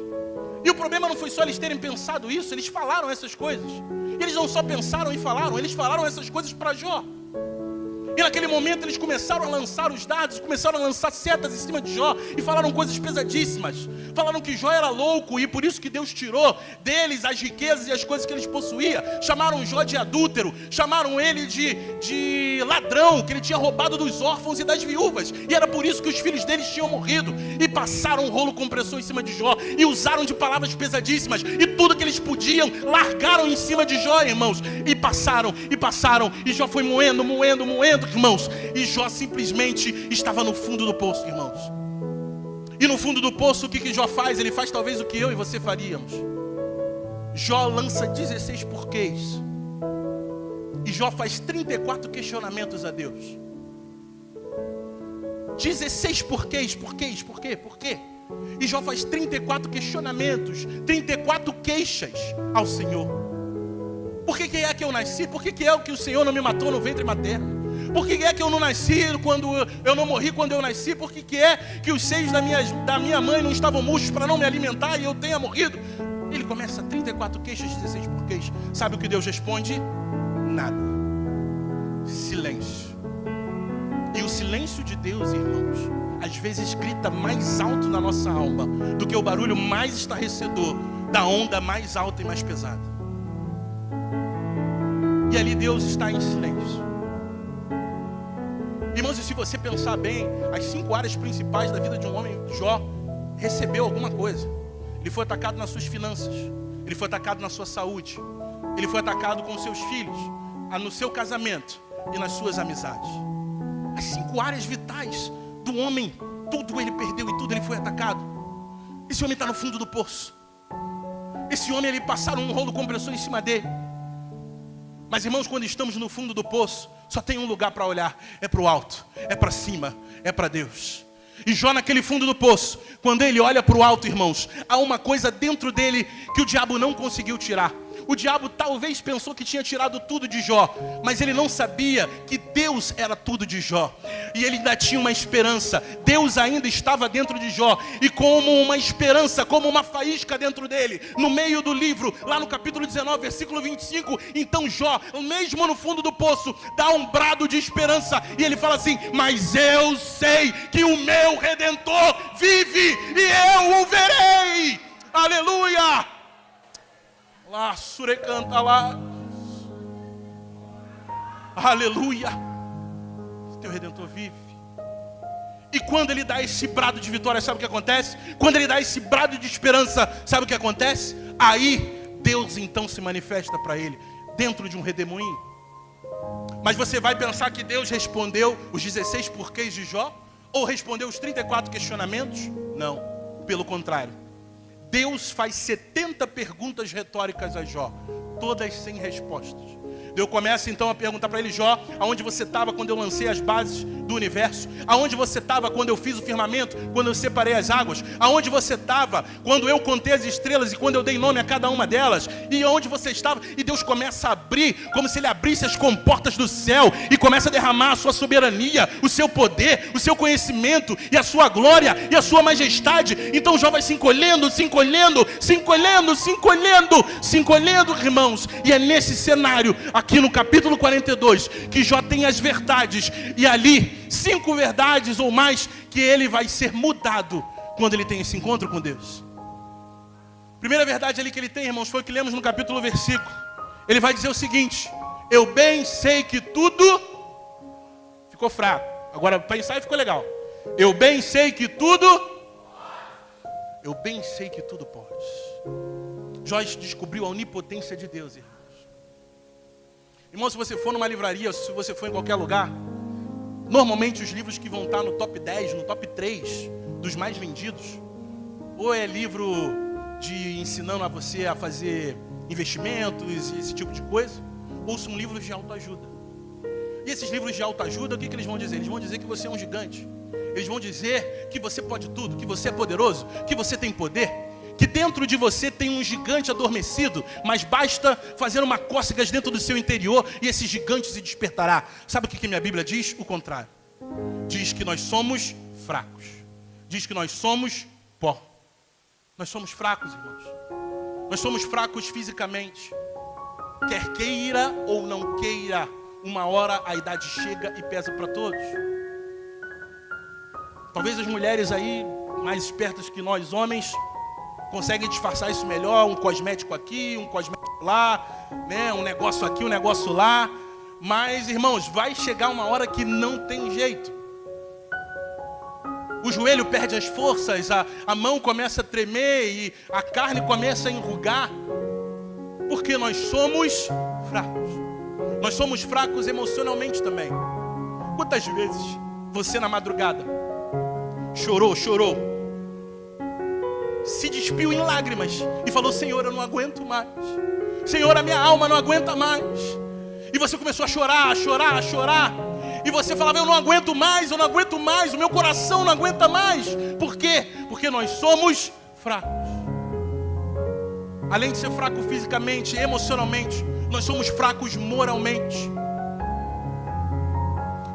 E o problema não foi só eles terem pensado isso, eles falaram essas coisas. E eles não só pensaram e falaram, eles falaram essas coisas para Jó. E naquele momento eles começaram a lançar os dardos, começaram a lançar setas em cima de Jó e falaram coisas pesadíssimas. Falaram que Jó era louco e por isso que Deus tirou deles as riquezas e as coisas que eles possuíam. Chamaram Jó de adúltero, chamaram ele de ladrão, que ele tinha roubado dos órfãos e das viúvas. E era por isso que os filhos deles tinham morrido. E passaram um rolo compressor em cima de Jó e usaram de palavras pesadíssimas. E tudo que eles podiam, largaram em cima de Jó, irmãos. E passaram. E Jó foi moendo, irmãos, e Jó simplesmente estava no fundo do poço, irmãos. E no fundo do poço, o que Jó faz? Ele faz talvez o que eu e você faríamos. Jó lança 16 porquês. E Jó faz 34 questionamentos a Deus. 16 porquês, por quê? E Jó faz 34 questionamentos, 34 queixas ao Senhor. Por que é que eu nasci? Por que é que o Senhor não me matou no ventre materno? Por que é que eu não nasci quando eu não morri quando eu nasci? Por que é que os seios da minha mãe não estavam murchos para não me alimentar e eu tenha morrido? Ele começa 34 queixas, 16 porquês. Sabe o que Deus responde? Nada. Silêncio. E o silêncio de Deus, irmãos, às vezes grita mais alto na nossa alma do que o barulho mais estarrecedor da onda mais alta e mais pesada. E ali Deus está em silêncio. Irmãos, e se você pensar bem, as 5 áreas principais da vida de um homem, Jó recebeu alguma coisa. Ele foi atacado nas suas finanças, ele foi atacado na sua saúde, ele foi atacado com seus filhos, no seu casamento e nas suas amizades. As 5 áreas vitais do homem, tudo ele perdeu e tudo ele foi atacado. Esse homem está no fundo do poço. Esse homem, ele passaram um rolo compressor em cima dele. Mas, irmãos, quando estamos no fundo do poço, só tem um lugar para olhar, é para o alto, é para cima, é para Deus. E Jó naquele fundo do poço, quando ele olha para o alto, irmãos, há uma coisa dentro dele que o diabo não conseguiu tirar. O diabo talvez pensou que tinha tirado tudo de Jó, mas ele não sabia que Deus era tudo de Jó. E ele ainda tinha uma esperança. Deus ainda estava dentro de Jó. E como uma esperança, como uma faísca dentro dele, no meio do livro, lá no capítulo 19, versículo 25, então Jó, mesmo no fundo do poço, dá um brado de esperança. E ele fala assim: mas eu sei que o meu Redentor vive e eu o verei. Aleluia! Lá, surecanta lá. Aleluia. Teu Redentor vive. E quando ele dá esse brado de vitória, sabe o que acontece? Quando ele dá esse brado de esperança, sabe o que acontece? Aí, Deus então se manifesta para ele, dentro de um redemoinho. Mas você vai pensar que Deus respondeu os 16 porquês de Jó? Ou respondeu os 34 questionamentos? Não, pelo contrário. Deus faz 70 perguntas retóricas a Jó, todas sem respostas. Deus começa então a perguntar para ele: Jó, aonde você estava quando eu lancei as bases do universo? Aonde você estava quando eu fiz o firmamento, quando eu separei as águas? Aonde você estava quando eu contei as estrelas e quando eu dei nome a cada uma delas? E aonde você estava? E Deus começa a abrir, como se ele abrisse as comportas do céu e começa a derramar a sua soberania, o seu poder, o seu conhecimento e a sua glória e a sua majestade. Então Jó vai se encolhendo, irmãos. E é nesse cenário, aqui no capítulo 42, que Jó tem as verdades, e ali, 5 verdades ou mais, que ele vai ser mudado quando ele tem esse encontro com Deus. Primeira verdade ali que ele tem, irmãos, foi o que lemos no capítulo versículo. Ele vai dizer o seguinte: eu bem sei que tudo... Ficou fraco, agora para ensaiar ficou legal. Eu bem sei que tudo... Eu bem sei que tudo pode. Jó descobriu a onipotência de Deus, irmãos. Irmão, se você for numa livraria, se você for em qualquer lugar, normalmente os livros que vão estar no top 10, no top 3 dos mais vendidos, ou é livro de ensinando a você a fazer investimentos e esse tipo de coisa, ou são livros de autoajuda. E esses livros de autoajuda, o que eles vão dizer? Eles vão dizer que você é um gigante. Eles vão dizer que você pode tudo, que você é poderoso, que você tem poder, que dentro de você tem um gigante adormecido, mas basta fazer uma cócegas dentro do seu interior e esse gigante se despertará. Sabe o que minha Bíblia diz? O contrário. Diz que nós somos fracos. Diz que nós somos pó. Nós somos fracos, irmãos. Nós somos fracos fisicamente. Quer queira ou não queira, uma hora a idade chega e pesa para todos. Talvez as mulheres aí, mais espertas que nós homens, conseguem disfarçar isso melhor, um cosmético aqui, um cosmético lá, né? Um negócio aqui, um negócio lá. Mas, irmãos, vai chegar uma hora que não tem jeito. O joelho perde as forças, a mão começa a tremer e a carne começa a enrugar. Porque nós somos fracos. Nós somos fracos emocionalmente também. Quantas vezes você na madrugada chorou, se despiu em lágrimas e falou: Senhor, eu não aguento mais. Senhor, a minha alma não aguenta mais. E você começou a chorar. E você falava: eu não aguento mais, o meu coração não aguenta mais. Por quê? Porque nós somos fracos. Além de ser fraco fisicamente, emocionalmente, nós somos fracos moralmente.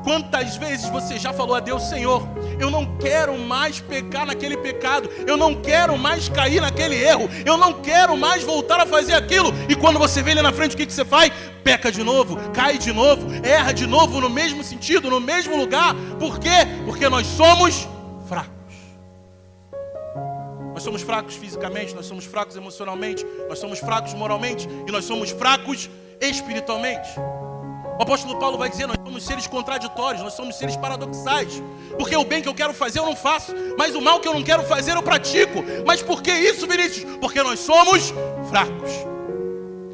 Quantas vezes você já falou a Deus: Senhor, eu não quero mais pecar naquele pecado, eu não quero mais cair naquele erro, eu não quero mais voltar a fazer aquilo. E quando você vê ele na frente, o que você faz? Peca de novo, cai de novo, erra de novo no mesmo sentido, no mesmo lugar. Por quê? Porque nós somos fracos. Nós somos fracos fisicamente, nós somos fracos emocionalmente, nós somos fracos moralmente e nós somos fracos espiritualmente. O apóstolo Paulo vai dizer: nós somos seres contraditórios, nós somos seres paradoxais. Porque o bem que eu quero fazer eu não faço, mas o mal que eu não quero fazer eu pratico. Mas por que isso, Vinícius? Porque nós somos fracos.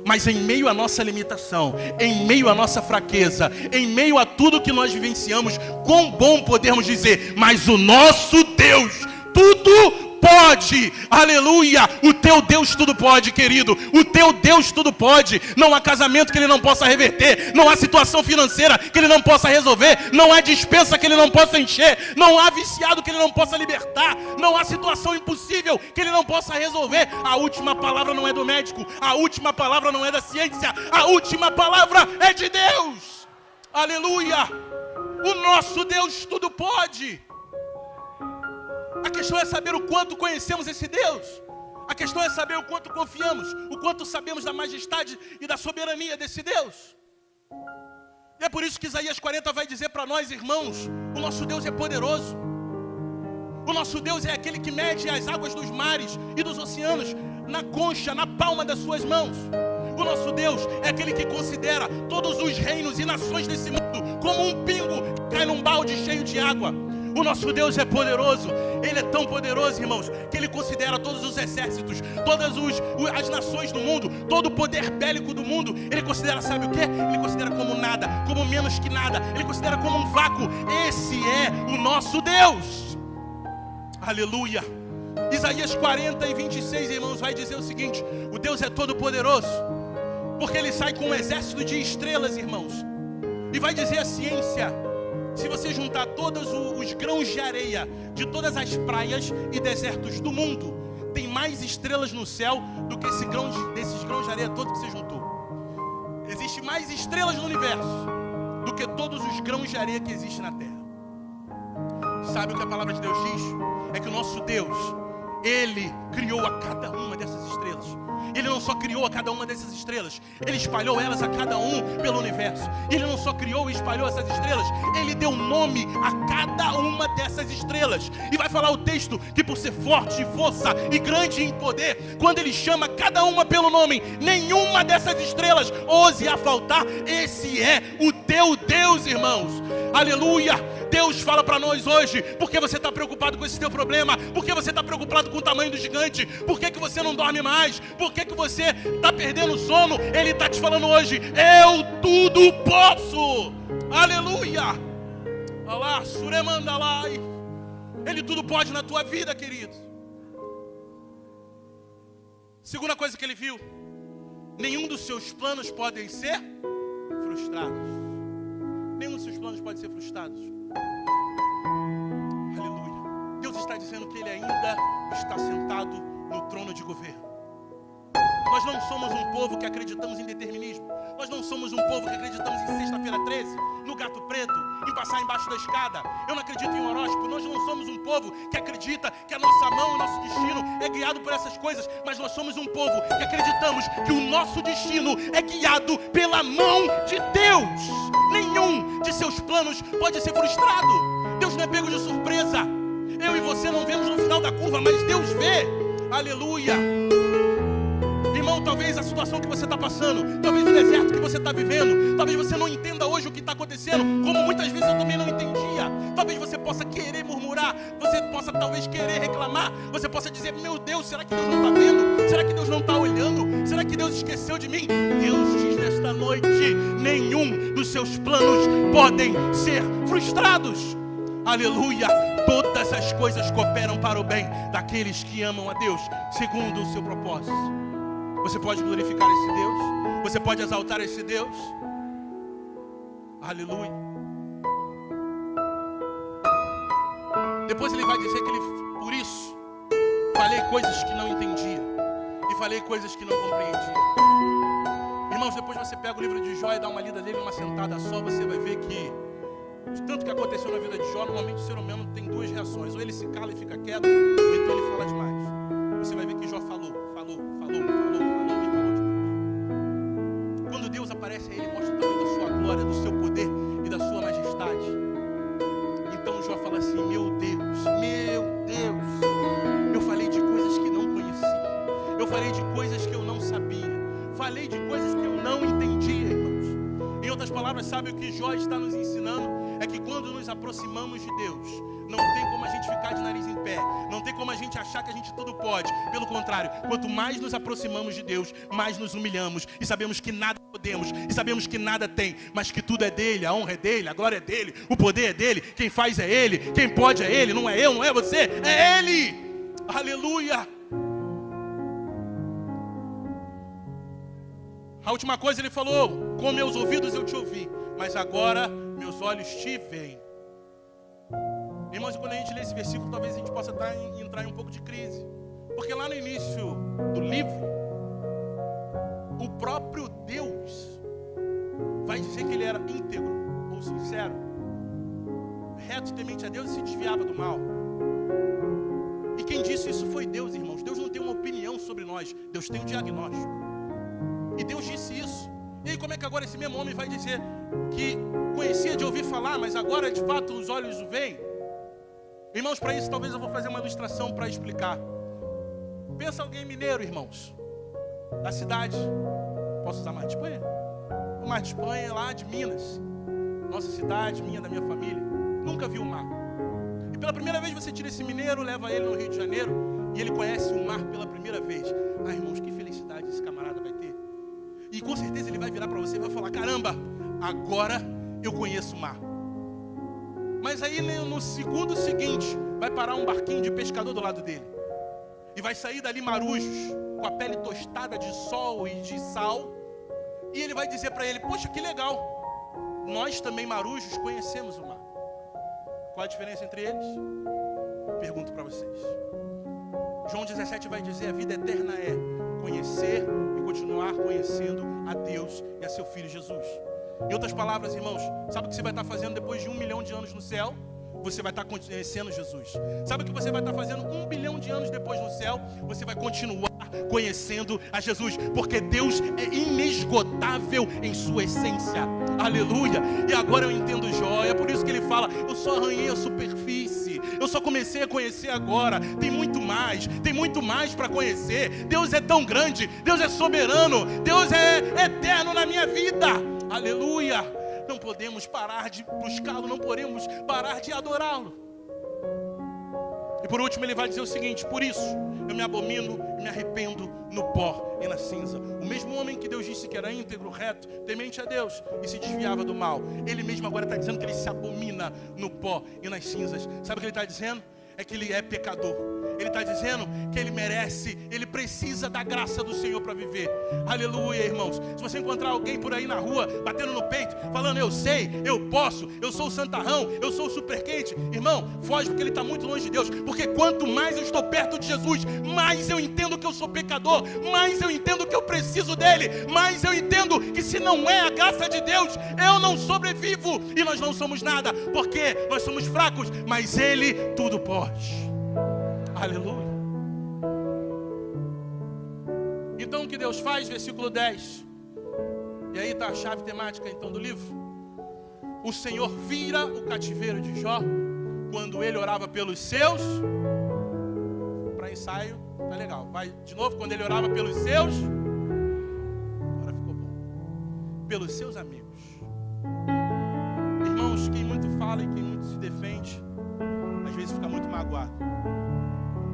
Mas em meio à nossa limitação, em meio à nossa fraqueza, em meio a tudo que nós vivenciamos, quão bom podemos dizer: mas o nosso Deus tudo pode, aleluia. O teu Deus tudo pode, querido. O teu Deus tudo pode. Não há casamento que ele não possa reverter, não há situação financeira que ele não possa resolver, não há dispensa que ele não possa encher, não há viciado que ele não possa libertar, não há situação impossível que ele não possa resolver. A última palavra não é do médico, a última palavra não é da ciência, a última palavra é de Deus. Aleluia. O nosso Deus tudo pode. A questão é saber o quanto conhecemos esse Deus. A questão é saber o quanto confiamos, o quanto sabemos da majestade e da soberania desse Deus. E é por isso que Isaías 40 vai dizer para nós, irmãos: o nosso Deus é poderoso. O nosso Deus é aquele que mede as águas dos mares e dos oceanos na concha, na palma das suas mãos. O nosso Deus é aquele que considera todos os reinos e nações desse mundo como um pingo que cai num balde cheio de água. O nosso Deus é poderoso. Ele é tão poderoso, irmãos, que Ele considera todos os exércitos, todas as nações do mundo, todo o poder bélico do mundo. Ele considera, sabe o quê? Ele considera como nada, como menos que nada. Ele considera como um vácuo. Esse é o nosso Deus. Aleluia. Isaías 40 e 26, irmãos, vai dizer o seguinte: o Deus é todo poderoso, porque Ele sai com um exército de estrelas, irmãos. E vai dizer a ciência: se você juntar todos os grãos de areia de todas as praias e desertos do mundo, tem mais estrelas no céu do que desses grãos de areia todos que você juntou. Existe mais estrelas no universo do que todos os grãos de areia que existem na terra. Sabe o que a palavra de Deus diz? É que o nosso Deus, Ele criou a cada uma dessas estrelas. Ele não só criou a cada uma dessas estrelas, Ele espalhou elas a cada um pelo universo. Ele não só criou e espalhou essas estrelas, Ele deu nome a cada uma dessas estrelas. E vai falar o texto que por ser forte em força e grande em poder, quando Ele chama cada uma pelo nome, nenhuma dessas estrelas ouse a faltar. Esse é o teu Deus, irmãos. Aleluia. Deus fala para nós hoje: por que você está preocupado com esse teu problema? Por que você está preocupado com o tamanho do gigante? Por que você não dorme mais? Por que você está perdendo o sono? Ele está te falando hoje: eu tudo posso. Aleluia. Alá, suremandalai. Ele tudo pode na tua vida, querido. Segunda coisa que ele viu: nenhum dos seus planos podem ser frustrados. Nenhum dos seus planos pode ser frustrados. Aleluia. Deus está dizendo que Ele ainda está sentado no trono de governo. Nós não somos um povo que acreditamos em determinismo. Nós não somos um povo que acreditamos em sexta-feira 13, no gato preto, em passar embaixo da escada. Eu não acredito em horóscopo. Nós não somos um povo que acredita que a nossa mão, o nosso destino é guiado por essas coisas. Mas nós somos um povo que acreditamos que o nosso destino é guiado pela mão de Deus. Nenhum de seus planos pode ser frustrado. Deus não é pego de surpresa. Eu e você não vemos no final da curva, mas Deus vê. Aleluia. Irmão, talvez a situação que você está passando, talvez o deserto que você está vivendo, talvez você não entenda hoje o que está acontecendo, como muitas vezes eu também não entendia. Talvez você possa querer murmurar, você possa talvez querer reclamar, você possa dizer, meu Deus, será que Deus não está vendo? Será que Deus não está olhando? Será que Deus esqueceu de mim? Deus diz nesta noite, nenhum dos seus planos podem ser frustrados. Aleluia, todas as coisas cooperam para o bem daqueles que amam a Deus, segundo o seu propósito. Você pode glorificar esse Deus? Você pode exaltar esse Deus? Aleluia. Depois ele vai dizer que ele, por isso, falei coisas que não entendia e falei coisas que não compreendia. Irmãos, depois você pega o livro de Jó e dá uma lida dele numa sentada só, você vai ver que de tanto que aconteceu na vida de Jó, normalmente o ser humano tem duas reações. Ou ele se cala e fica quieto, ou então ele fala demais. Você vai ver que Jó falou demais. Quando Deus aparece a ele, mostra o tamanho da sua glória, do seu poder e da sua majestade. Então Jó fala assim, meu Deus, eu falei de coisas que não conhecia. Eu falei de coisas que eu não sabia. Falei de coisas que eu não entendia, irmãos. Em outras palavras, sabe o que Jó está nos ensinando? É que quando nos aproximamos de Deus, não tem como a gente ficar de nariz em pé, não tem como a gente achar que a gente tudo pode. Pelo contrário, quanto mais nos aproximamos de Deus, mais nos humilhamos e sabemos que nada podemos, e sabemos que nada tem, mas que tudo é dele, a honra é dele, a glória é dele, o poder é dele, quem faz é ele, quem pode é ele, não é eu, não é você, é ele. Aleluia. A última coisa ele falou, com meus ouvidos eu te ouvi, mas agora meus olhos te veem. Irmãos, quando a gente lê esse versículo, talvez a gente possa entrar em um pouco de crise. Porque lá no início do livro, o próprio Deus vai dizer que ele era íntegro ou sincero, reto, temente a Deus e se desviava do mal. E quem disse isso foi Deus, irmãos. Deus não tem uma opinião sobre nós, Deus tem um diagnóstico. E Deus disse isso. E aí como é que agora esse mesmo homem vai dizer que conhecia de ouvir falar, mas agora de fato os olhos o veem? Irmãos, para isso talvez eu vou fazer uma ilustração para explicar. Pensa alguém mineiro, irmãos, da cidade, posso usar Mar de Espanha? O Mar de Espanha, lá de Minas, nossa cidade, minha, da minha família, nunca viu o mar. E pela primeira vez você tira esse mineiro, leva ele no Rio de Janeiro, e ele conhece o mar pela primeira vez. Ah, irmãos, que felicidade esse camarada vai ter. E com certeza ele vai virar para você e vai falar, caramba, agora eu conheço o mar. Mas aí no segundo seguinte, vai parar um barquinho de pescador do lado dele. E vai sair dali marujos, com a pele tostada de sol e de sal. E ele vai dizer para ele, poxa, que legal. Nós também marujos conhecemos o mar. Qual a diferença entre eles? Pergunto para vocês. João 17 vai dizer, a vida eterna é conhecer e continuar conhecendo a Deus e a seu Filho Jesus. Em outras palavras, irmãos, sabe o que você vai estar fazendo depois de 1 milhão de anos no céu? Você vai estar conhecendo Jesus. Sabe o que você vai estar fazendo 1 bilhão de anos depois no céu? Você vai continuar conhecendo a Jesus, porque Deus é inesgotável em sua essência. Aleluia. E agora eu entendo Jó, é por isso que ele fala, eu só arranhei a superfície, eu só comecei a conhecer agora. Tem muito mais para conhecer. Deus é tão grande, Deus é soberano, Deus é eterno na minha vida. Aleluia. Não podemos parar de buscá-lo, não podemos parar de adorá-lo. E por último ele vai dizer o seguinte, por isso eu me abomino e me arrependo no pó e na cinza. O mesmo homem que Deus disse que era íntegro, reto, temente a Deus e se desviava do mal, ele mesmo agora está dizendo que ele se abomina no pó e nas cinzas. Sabe o que ele está dizendo? é que ele é pecador. Ele está dizendo que ele merece, ele precisa da graça do Senhor para viver. Aleluia, irmãos. Se você encontrar alguém por aí na rua, batendo no peito, falando, eu sei, eu posso, eu sou o santarrão, eu sou o super quente, irmão, foge, porque ele está muito longe de Deus. Porque quanto mais eu estou perto de Jesus, mais eu entendo que eu sou pecador, mais eu entendo que eu preciso dele, mais eu entendo que se não é a graça de Deus, eu não sobrevivo. E nós não somos nada, porque nós somos fracos, mas ele tudo pode. Aleluia. Então o que Deus faz? Versículo 10. E aí está a chave temática então do livro. O Senhor vira o cativeiro de Jó quando ele orava pelos seus. Para ensaio, tá legal. Vai de novo, quando ele orava pelos seus. Agora ficou bom. Pelos seus amigos. Irmãos, quem muito fala e quem muito se defende, às vezes fica muito magoado.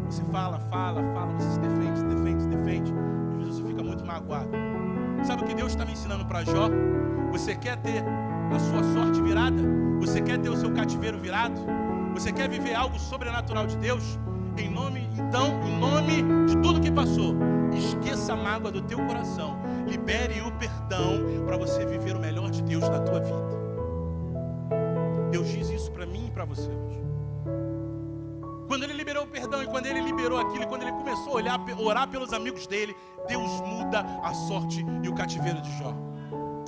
Você fala, você se defende. Às vezes você fica muito magoado. Sabe o que Deus está me ensinando para Jó? Você quer ter a sua sorte virada? Você quer ter o seu cativeiro virado? Você quer viver algo sobrenatural de Deus? Em nome de tudo que passou, esqueça a mágoa do teu coração. Libere o perdão para você viver o melhor de Deus na tua vida. Deus diz isso para mim e para você hoje. Quando ele liberou o perdão e quando ele liberou aquilo, e quando ele começou a orar pelos amigos dele, Deus muda a sorte e o cativeiro de Jó.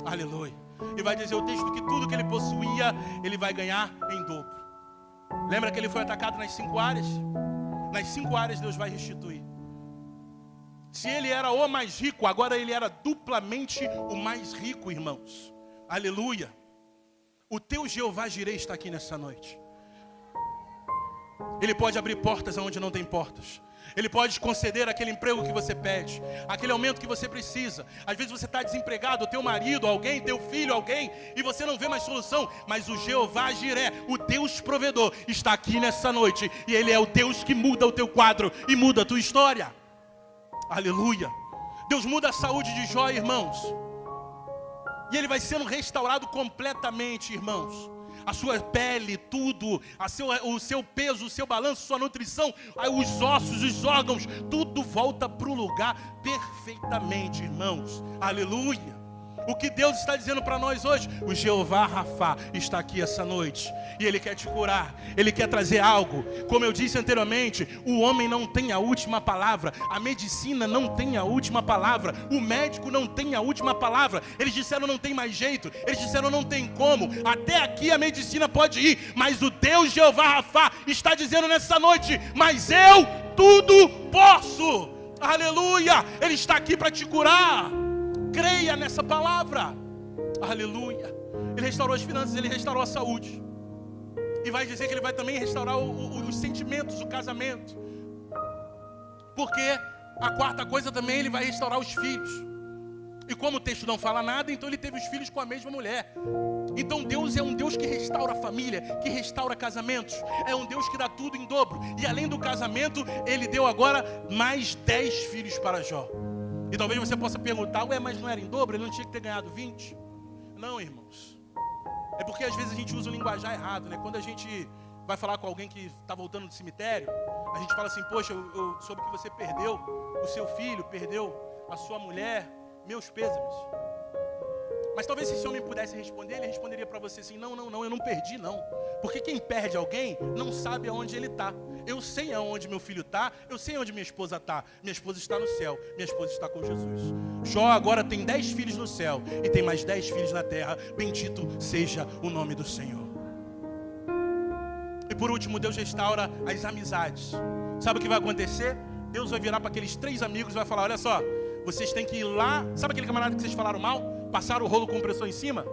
Aleluia. E vai dizer o texto que tudo que ele possuía, ele vai ganhar em dobro. Lembra que ele foi atacado nas 5 áreas? Nas 5 áreas Deus vai restituir. Se ele era o mais rico, agora ele era duplamente o mais rico, irmãos. Aleluia. O teu Jeová Jireh está aqui nessa noite. Ele pode abrir portas onde não tem portas. Ele pode conceder aquele emprego que você pede, aquele aumento que você precisa. Às vezes você está desempregado, o teu marido, alguém, teu filho, alguém, e você não vê mais solução. Mas o Jeová Jireh, o Deus provedor, está aqui nessa noite. E Ele é o Deus que muda o teu quadro e muda a tua história. Aleluia. Deus muda a saúde de Jó, irmãos. E ele vai sendo restaurado completamente, irmãos. A sua pele, tudo, o seu peso, o seu balanço, sua nutrição, os ossos, os órgãos, tudo volta para o lugar perfeitamente, irmãos. Aleluia. O que Deus está dizendo para nós hoje? O Jeová Rafá está aqui essa noite. E Ele quer te curar. Ele quer trazer algo. Como eu disse anteriormente, o homem não tem a última palavra. A medicina não tem a última palavra. O médico não tem a última palavra. Eles disseram não tem mais jeito. Eles disseram não tem como. Até aqui a medicina pode ir. Mas o Deus Jeová Rafá está dizendo nessa noite, mas eu tudo posso. Aleluia. Ele está aqui para te curar. Creia nessa palavra. Aleluia. Ele restaurou as finanças, ele restaurou a saúde. E vai dizer que ele vai também restaurar os sentimentos, o casamento. Porque a quarta coisa também, ele vai restaurar os filhos. E como o texto não fala nada, então ele teve os filhos com a mesma mulher. Então Deus é um Deus que restaura a família, que restaura casamentos. É um Deus que dá tudo em dobro. E além do casamento, ele deu agora mais 10 filhos para Jó. E talvez você possa perguntar, mas não era em dobro? Ele não tinha que ter ganhado 20? Não, irmãos. É porque às vezes a gente usa o linguajar errado, né? Quando a gente vai falar com alguém que está voltando do cemitério, a gente fala assim, poxa, eu soube que você perdeu o seu filho, perdeu a sua mulher, meus pêsames. Mas talvez se esse homem pudesse responder, ele responderia para você assim, não, eu não perdi não. Porque quem perde alguém não sabe aonde ele está. Eu sei aonde meu filho está, eu sei aonde minha esposa está. Minha esposa está no céu, minha esposa está com Jesus. Jó agora tem 10 filhos no céu e tem mais 10 filhos na terra. Bendito seja o nome do Senhor. E por último, Deus restaura as amizades. Sabe o que vai acontecer? Deus vai virar para aqueles 3 amigos e vai falar, olha só, vocês têm que ir lá. Sabe aquele camarada que vocês falaram mal? Passaram o rolo compressor em cima?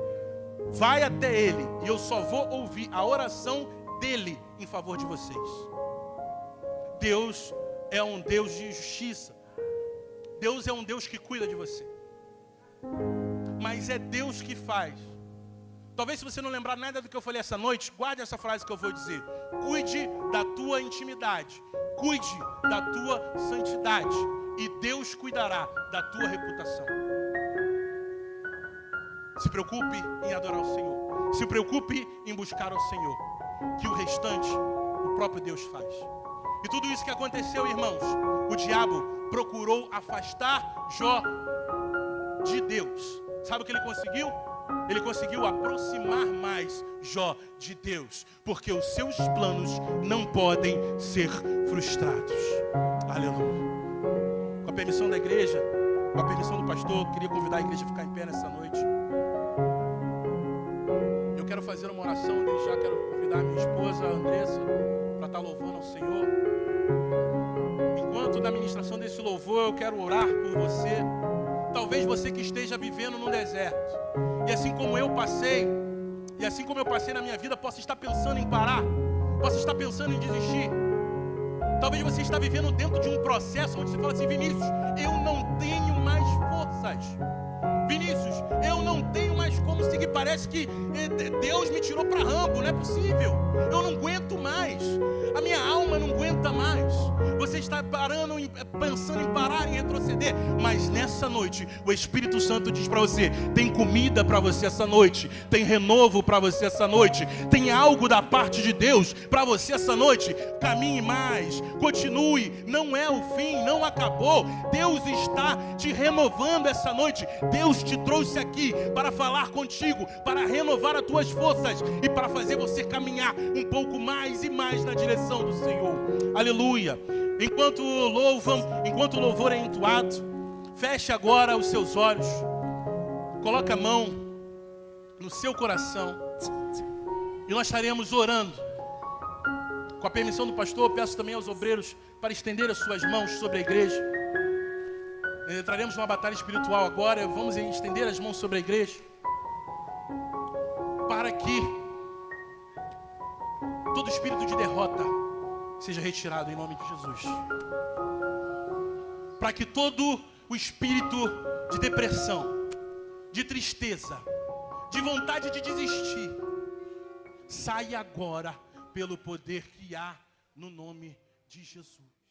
Vai até ele e eu só vou ouvir a oração dele em favor de vocês. Deus é um Deus de justiça. Deus é um Deus que cuida de você. Mas é Deus que faz. Talvez se você não lembrar nada do que eu falei essa noite, guarde essa frase que eu vou dizer. Cuide da tua intimidade. Cuide da tua santidade. E Deus cuidará da tua reputação. Se preocupe em adorar o Senhor. Se preocupe em buscar ao Senhor. Que o restante, o o próprio Deus faz. E tudo isso que aconteceu, irmãos, o diabo procurou afastar Jó de Deus. Sabe o que ele conseguiu? Ele conseguiu aproximar mais Jó de Deus, porque os seus planos não podem ser frustrados. Aleluia. Com a permissão da igreja, com a permissão do pastor, eu queria convidar a igreja a ficar em pé nessa noite. Eu quero fazer uma oração, desde já quero convidar a minha esposa, a Andressa, para estar louvando ao Senhor. Enquanto na ministração desse louvor, eu quero orar por você. Talvez você que esteja vivendo no deserto, e assim como eu passei na minha vida, possa estar pensando em parar, possa estar pensando em desistir. Talvez você está vivendo dentro de um processo onde você fala assim: Vinícius, eu não tenho mais forças. Vinícius, eu não tenho mais como seguir. Parece que Deus me tirou para Rambo, não é possível. Eu não aguento mais. A minha alma não aguenta mais. Você está pensando em parar, em retroceder. Mas nessa noite, o Espírito Santo diz para você: tem comida para você essa noite. Tem renovo para você essa noite. Tem algo da parte de Deus para você essa noite. Caminhe mais, continue. Não é o fim, não acabou. Deus está te renovando essa noite. Deus te trouxe aqui para falar contigo, para renovar as tuas forças e para fazer você caminhar um pouco mais e mais na direção do Senhor. Aleluia. Enquanto o louvor é entoado, feche agora os seus olhos, coloque a mão no seu coração e nós estaremos orando. Com a permissão do pastor, eu peço também aos obreiros para estender as suas mãos sobre a igreja. Entraremos numa batalha espiritual agora. Vamos estender as mãos sobre a igreja, para que todo espírito de derrota seja retirado em nome de Jesus. Para que todo o espírito de depressão, de tristeza, de vontade de desistir, saia agora pelo poder que há no nome de Jesus.